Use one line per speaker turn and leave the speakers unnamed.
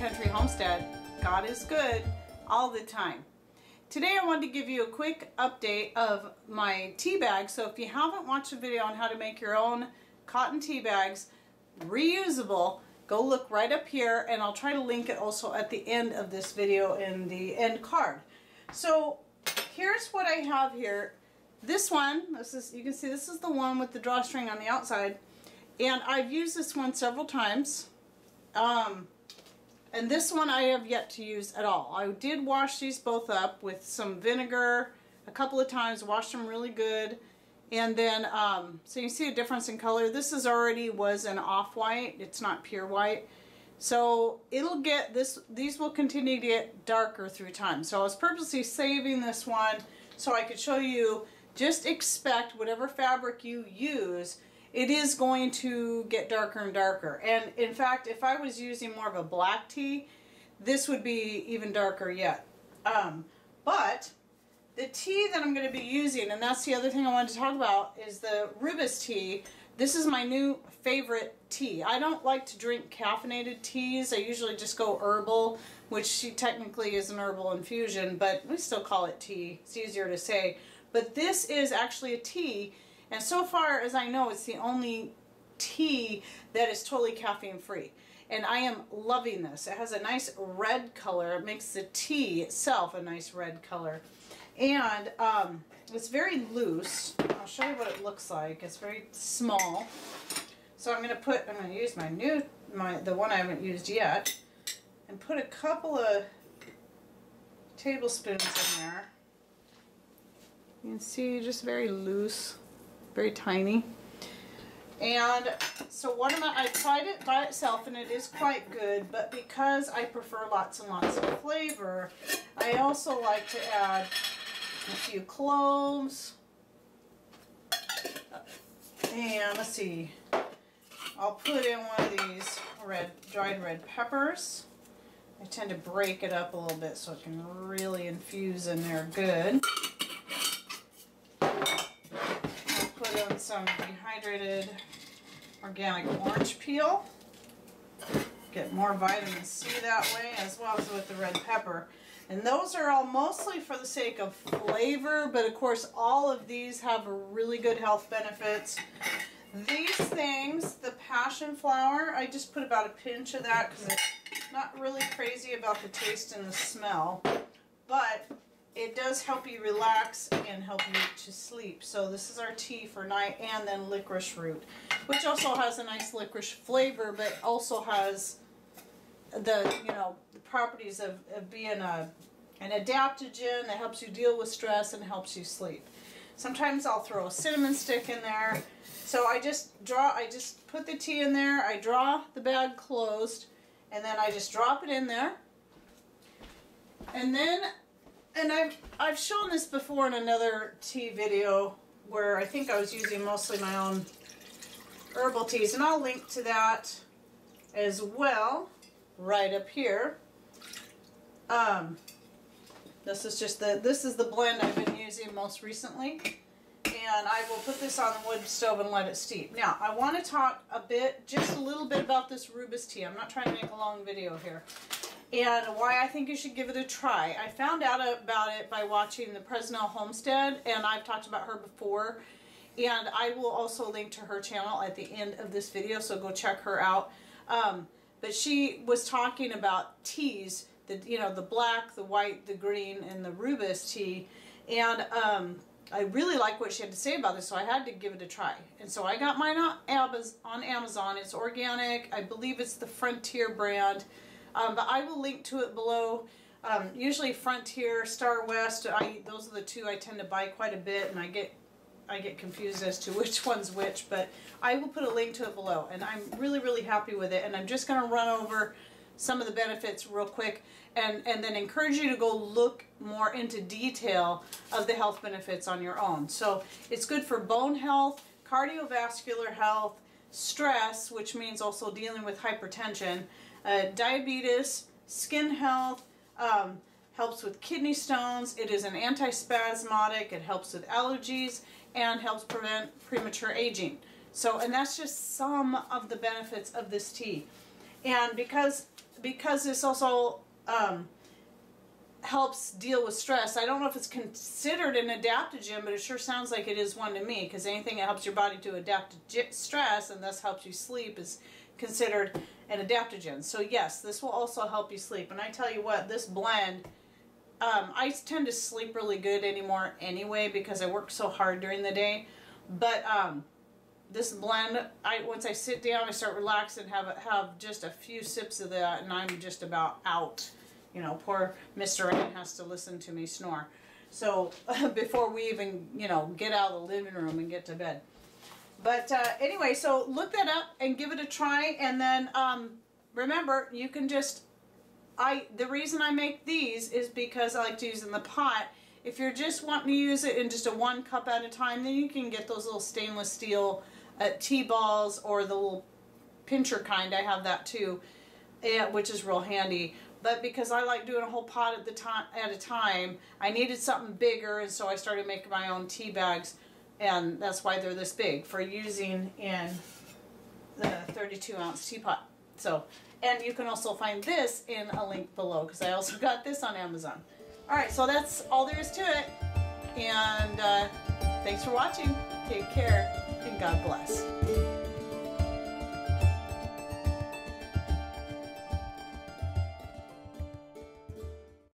Country Homestead. God is good all the time. Today I wanted to give you a quick update of my tea bag. So if you haven't watched a video on how to make your own cotton tea bags reusable, go look right up here, and I'll try to link it also at the end of this video in the end card. So here's what I have here. This one, you can see this is the one with the drawstring on the outside, and I've used this one several times. And this one I have yet to use at all. I did wash these both up with some vinegar a couple of times, washed them really good. And then, so you see a difference in color. This was an off-white. It's not pure white. So it'll get these will continue to get darker through time. So I was purposely saving this one so I could show you, just expect whatever fabric you use, it is going to get darker and darker. And in fact, if I was using more of a black tea, this would be even darker yet. But the tea that I'm going to be using, and that's the other thing I wanted to talk about, is the Rooibos tea. This is my new favorite tea. I don't like to drink caffeinated teas. I usually just go herbal, which technically is an herbal infusion, but we still call it tea. It's easier to say. But this is actually a tea. And so far as I know, it's the only tea that is totally caffeine free. And I am loving this. It has a nice red color. It makes the tea itself a nice red color. And it's very loose. I'll show you what it looks like. It's very small. So I'm going to use the one I haven't used yet, and put a couple of tablespoons in there. You can see, just very loose. Very tiny. And so I tried it by itself, and it is quite good, but because I prefer lots and lots of flavor, I also like to add a few cloves. And let's see, I'll put in one of these dried red peppers. I tend to break it up a little bit so it can really infuse in there good. Some dehydrated organic orange peel. Get more vitamin C that way, as well as with the red pepper. And those are all mostly for the sake of flavor, but of course all of these have really good health benefits. These things, the passion flower, I just put about a pinch of that because it's not really crazy about the taste and the smell, but it does help you relax and help you to sleep. So this is our tea for night, and then licorice root, which also has a nice licorice flavor, but also has the properties of being an adaptogen that helps you deal with stress and helps you sleep. Sometimes I'll throw a cinnamon stick in there. So I just put the tea in there, I draw the bag closed, and then I just drop it in there. And I've shown this before in another tea video where I think I was using mostly my own herbal teas, and I'll link to that as well right up here. This is the blend I've been using most recently, and I will put this on the wood stove and let it steep. Now I want to talk just a little bit about this Rooibos tea. I'm not trying to make a long video here. And why I think you should give it a try. I found out about it by watching the Presnell Homestead, and I've talked about her before. And I will also link to her channel at the end of this video, so go check her out. But she was talking about teas, the black, the white, the green, and the Rooibos tea. And I really like what she had to say about this, so I had to give it a try. And so I got mine on Amazon. It's organic. I believe it's the Frontier brand. But I will link to it below. Usually Frontier, Star West, those are the two I tend to buy quite a bit, and I get confused as to which one's which, but I will put a link to it below, and I'm really, really happy with it. And I'm just going to run over some of the benefits real quick, and then encourage you to go look more into detail of the health benefits on your own. So it's good for bone health, cardiovascular health, stress, which means also dealing with hypertension, diabetes, skin health, helps with kidney stones. It is an antispasmodic. It helps with allergies and helps prevent premature aging. So, and that's just some of the benefits of this tea. And because because this also helps deal with stress. I don't know if it's considered an adaptogen, but it sure sounds like it is one to me, because anything that helps your body to adapt to stress and thus helps you sleep is considered an adaptogen. So yes, this will also help you sleep. And I tell you what, this blend, I tend to sleep really good anymore anyway because I work so hard during the day. But this blend, once I sit down, I start relaxing, have just a few sips of that, and I'm just about out. You know, poor Mr. Rain has to listen to me snore. So before we even, you know, get out of the living room and get to bed. But anyway, so look that up and give it a try. And then remember, you can just, the reason I make these is because I like to use in the pot. If you're just wanting to use it in just a 1 cup at a time, then you can get those little stainless steel tea balls or the little pincher kind. I have that too, which is real handy. But because I like doing a whole pot at a time, I needed something bigger, and so I started making my own tea bags, and that's why they're this big for using in the 32-ounce teapot. So, and you can also find this in a link below because I also got this on Amazon. All right, so that's all there is to it, and thanks for watching. Take care, and God bless.